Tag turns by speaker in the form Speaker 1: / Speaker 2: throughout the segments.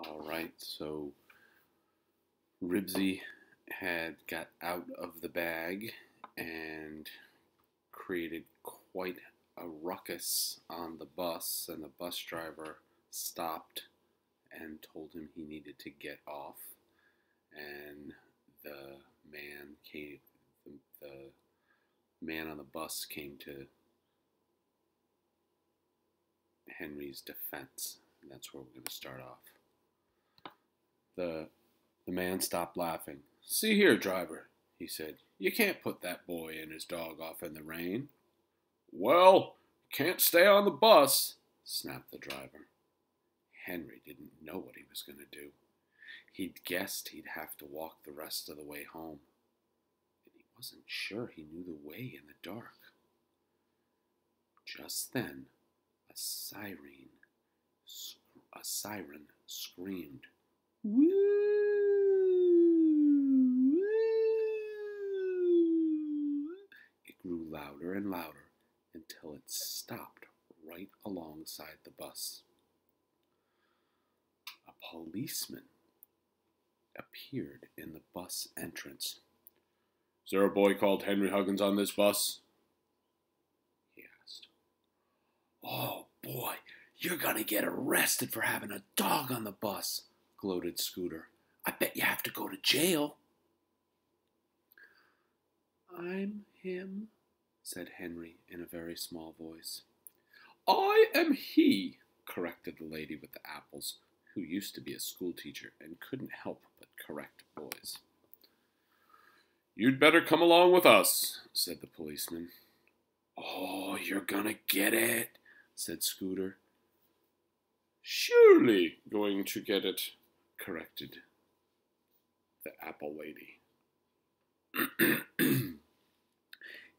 Speaker 1: All right, so Ribsy had got out of the bag and created quite a ruckus on the bus, and the bus driver stopped and told him he needed to get off. And the man came, the man on the bus came to Henry's defense, and that's where we're going to start off. The man stopped laughing. "See here, driver," he said. "You can't put that boy and his dog off in the rain." "Well, can't stay on the bus," snapped the driver. Henry didn't know what he was going to do. He'd guessed he'd have to walk the rest of the way home, and he wasn't sure he knew the way in the dark. Just then, a siren screamed. "Woo! It grew louder and louder until it stopped right alongside the bus. A policeman appeared in the bus entrance. "Is there a boy called Henry Huggins on this bus?" he asked. "Oh boy, you're gonna get arrested for having a dog on the bus," gloated Scooter. "I bet you have to go to jail." "I'm him," said Henry in a very small voice. "I am he," corrected the lady with the apples, who used to be a schoolteacher and couldn't help but correct boys. "You'd better come along with us," said the policeman. "Oh, you're gonna get it," said Scooter. "Surely going to get it," corrected the apple lady.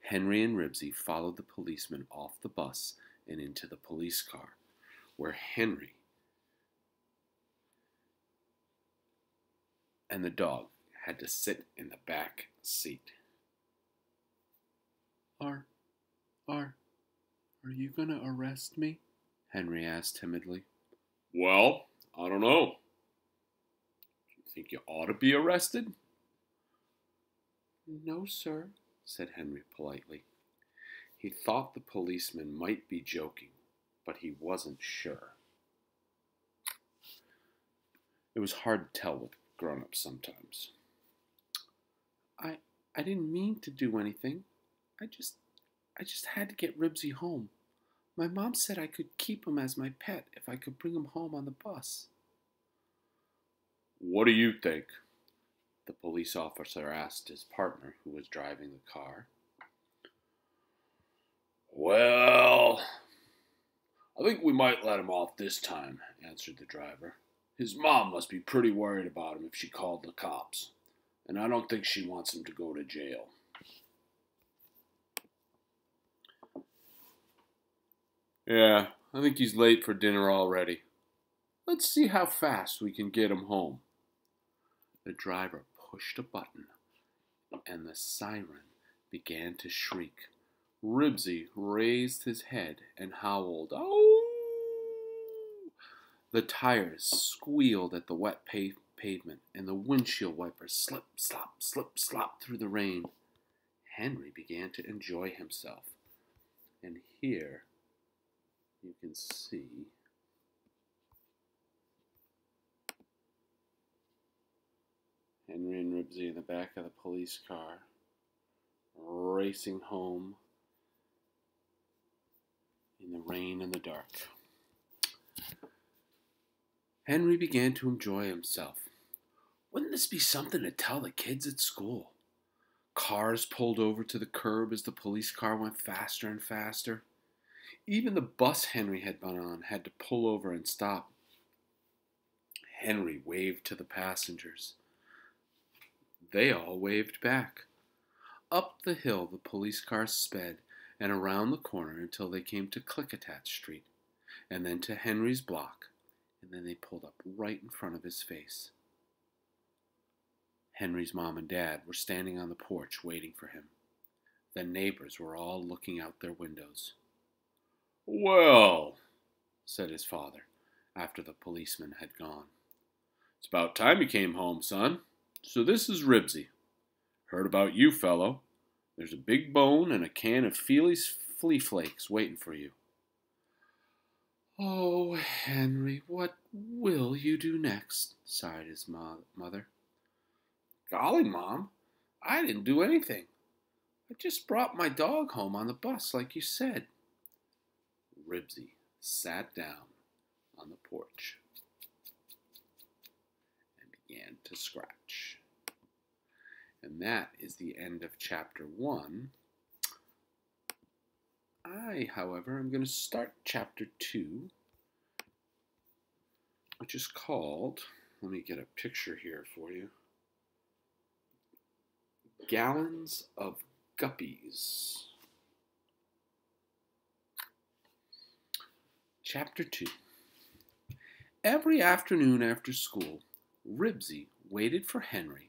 Speaker 1: Henry and Ribsy followed the policeman off the bus and into the police car, where Henry and the dog had to sit in the back seat. Are you gonna arrest me?" Henry asked timidly. "Well, I don't know. Do you think you ought to be arrested?" "No, sir," said Henry politely. He thought the policeman might be joking, but he wasn't sure. It was hard to tell with grown-ups sometimes. I didn't mean to do anything. I just had to get Ribsy home. My mom said I could keep him as my pet if I could bring him home on the bus." "What do you think?" the police officer asked his partner, who was driving the car. "Well, I think we might let him off this time," answered the driver. "His mom must be pretty worried about him if she called the cops, and I don't think she wants him to go to jail." "Yeah, I think he's late for dinner already. Let's see how fast we can get him home." The driver pushed a button, and the siren began to shriek. Ribsy raised his head and howled, "Oh!" The tires squealed at the wet pavement, and the windshield wipers slip, slop through the rain. Henry began to enjoy himself, and here you can see Henry and Ribsy in the back of the police car, racing home in the rain and the dark. Henry began to enjoy himself. Wouldn't this be something to tell the kids at school? Cars pulled over to the curb as the police car went faster and faster. Even the bus Henry had been on had to pull over and stop. Henry waved to the passengers. They all waved back. Up the hill the police car sped and around the corner until they came to Klickitat Street, and then to Henry's block, and then they pulled up right in front of his face. Henry's mom and dad were standing on the porch waiting for him. The neighbors were all looking out their windows. "Well," said his father, after the policeman had gone, It's about time you came home, son. So this is Ribsy. Heard about you, fellow. There's a big bone and a can of Feely's flea flakes waiting for you. Oh, Henry, what will you do next? Sighed his mother. Golly, Mom, I didn't do anything. I just brought my dog home on the bus like you said. Ribsy sat down on the porch and began to scratch. And that is the end of chapter 1. I, however, am going to start chapter 2, which is called, let me get a picture here for you, Gallons of Guppies. Chapter 2. Every afternoon after school, Ribsy waited for Henry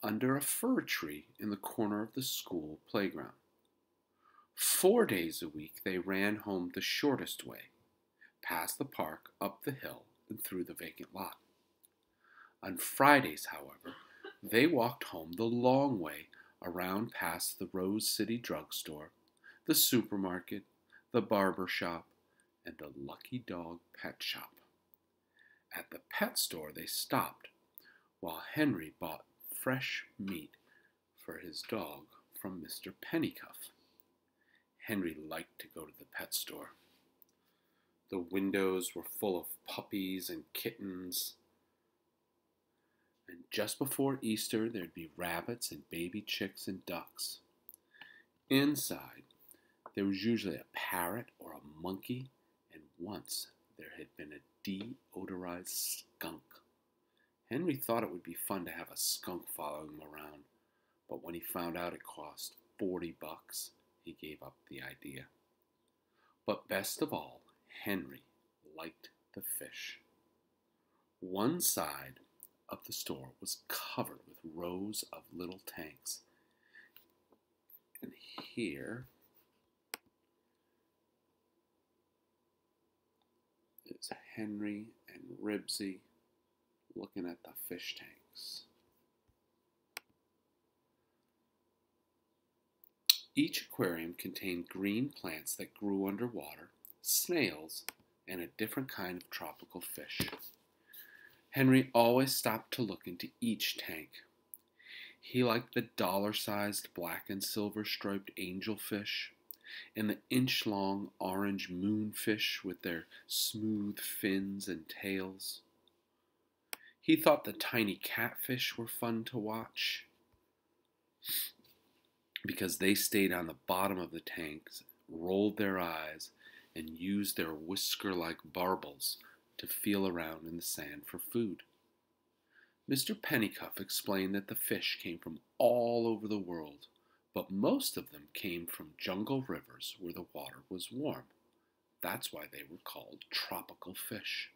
Speaker 1: under a fir tree in the corner of the school playground. 4 days a week they ran home the shortest way, past the park, up the hill, and through the vacant lot. On Fridays, however, they walked home the long way around past the Rose City drugstore, the supermarket, the barber shop, and the Lucky Dog pet shop. At the pet store they stopped while Henry bought fresh meat for his dog from Mr. Pennycuff. Henry liked to go to the pet store. The windows were full of puppies and kittens. And just before Easter, there'd be rabbits and baby chicks and ducks. Inside, there was usually a parrot or a monkey, and once there had been a deodorized skunk. Henry thought it would be fun to have a skunk following him around, but when he found out it cost $40, he gave up the idea. But best of all, Henry liked the fish. One side of the store was covered with rows of little tanks. And here is Henry and Ribsy looking at the fish tanks. Each aquarium contained green plants that grew underwater, snails, and a different kind of tropical fish. Henry always stopped to look into each tank. He liked the dollar-sized black and silver striped angelfish and the inch-long orange moonfish with their smooth fins and tails. He thought the tiny catfish were fun to watch because they stayed on the bottom of the tanks, rolled their eyes, and used their whisker-like barbels to feel around in the sand for food. Mr. Pennycuff explained that the fish came from all over the world, but most of them came from jungle rivers where the water was warm. That's why they were called tropical fish.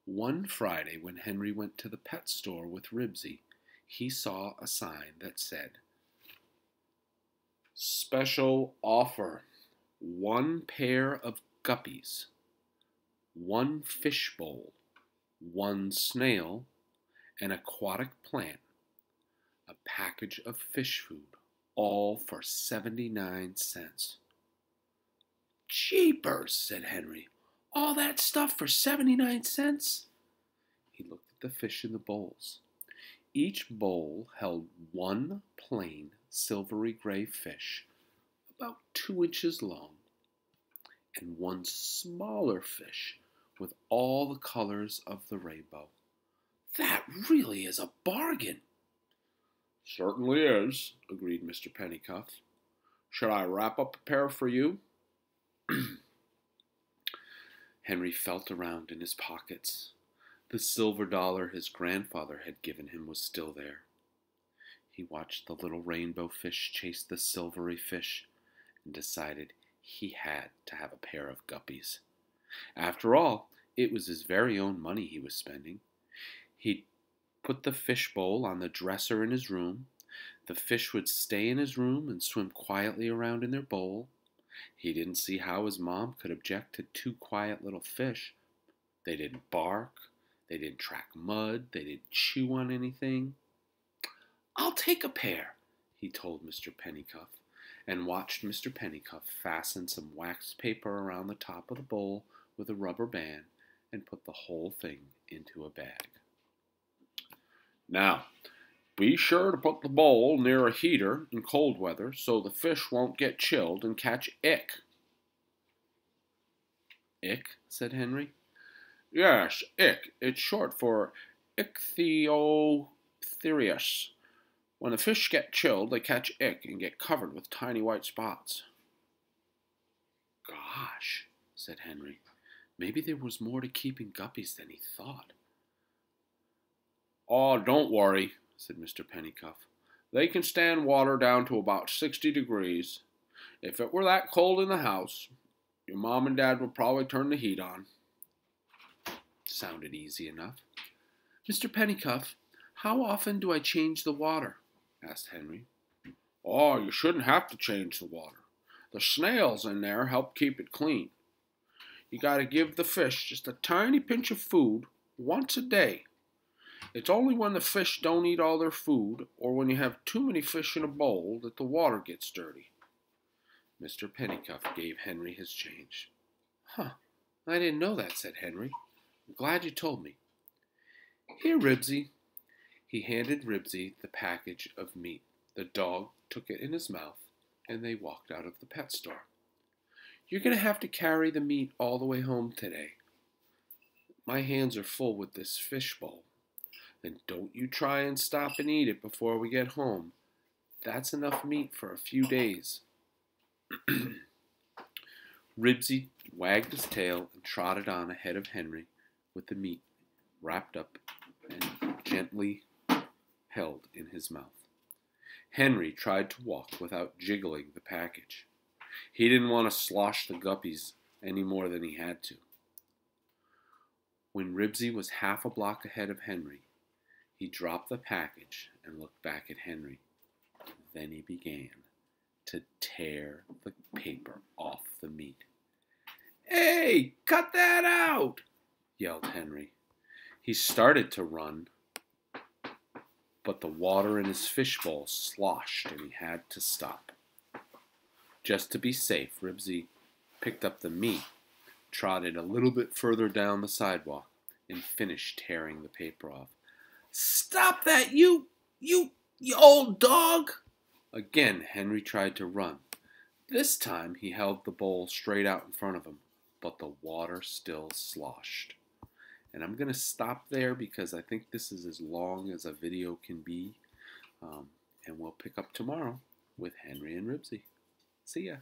Speaker 1: One Friday when Henry went to the pet store with Ribsy, he saw a sign that said, "Special offer, 1 pair of guppies, 1 fish bowl, 1 snail, an aquatic plant, a package of fish food, all for 79 cents. "Jeepers," said Henry. "All that stuff for 79 cents? He looked at the fish in the bowls. Each bowl held 1 plain silvery gray fish, about 2 inches long, and 1 smaller fish with all the colors of the rainbow. That really is a bargain." "Certainly is," agreed Mr. Pennycuff. "Should I wrap up a pair for you?" Henry felt around in his pockets. The silver dollar his grandfather had given him was still there. He watched the little rainbow fish chase the silvery fish and decided he had to have a pair of guppies. After all, it was his very own money he was spending. He put the fish bowl on the dresser in his room. The fish would stay in his room and swim quietly around in their bowl. He didn't see how his mom could object to 2 quiet little fish. They didn't bark, They didn't track mud. They didn't chew on anything. "I'll take a pair," he told Mr. Pennycuff, and watched Mr. Pennycuff fasten some waxed paper around the top of the bowl with a rubber band and put the whole thing into a bag. "Now, be sure to put the bowl near a heater in cold weather so the fish won't get chilled and catch ick." "Ick?" said Henry. "Yes, ick. It's short for ichthyophthirius. When the fish get chilled, they catch ick and get covered with tiny white spots." "Gosh," said Henry. Maybe there was more to keeping guppies than he thought. "Oh, don't worry," said Mr. Pennycuff. "They can stand water down to about 60 degrees. If it were that cold in the house, your mom and dad would probably turn the heat on." Sounded easy enough. "Mr. Pennycuff, how often do I change the water?" asked Henry. "Oh, you shouldn't have to change the water. The snails in there help keep it clean. You got to give the fish just a tiny pinch of food once a day. It's only when the fish don't eat all their food or when you have too many fish in a bowl that the water gets dirty." Mr. Pennycuff gave Henry his change. "Huh, I didn't know that," said Henry. "I'm glad you told me. Here, Ribsy." He handed Ribsy the package of meat. The dog took it in his mouth, and they walked out of the pet store. "You're going to have to carry the meat all the way home today. My hands are full with this fish bowl. And don't you try and stop and eat it before we get home. That's enough meat for a few days." Ribsy wagged his tail and trotted on ahead of Henry with the meat wrapped up and gently held in his mouth. Henry tried to walk without jiggling the package. He didn't want to slosh the guppies any more than he had to. When Ribsy was half a block ahead of Henry, he dropped the package and looked back at Henry. Then he began to tear the paper off the meat. "Hey, cut that out!" yelled Henry. He started to run, but the water in his fishbowl sloshed and he had to stop. Just to be safe, Ribsy picked up the meat, trotted a little bit further down the sidewalk, and finished tearing the paper off. "Stop that, you old dog!" Again, Henry tried to run. This time, he held the bowl straight out in front of him, but the water still sloshed. And I'm going to stop there because I think this is as long as a video can be. And we'll pick up tomorrow with Henry and Ribsy. See ya.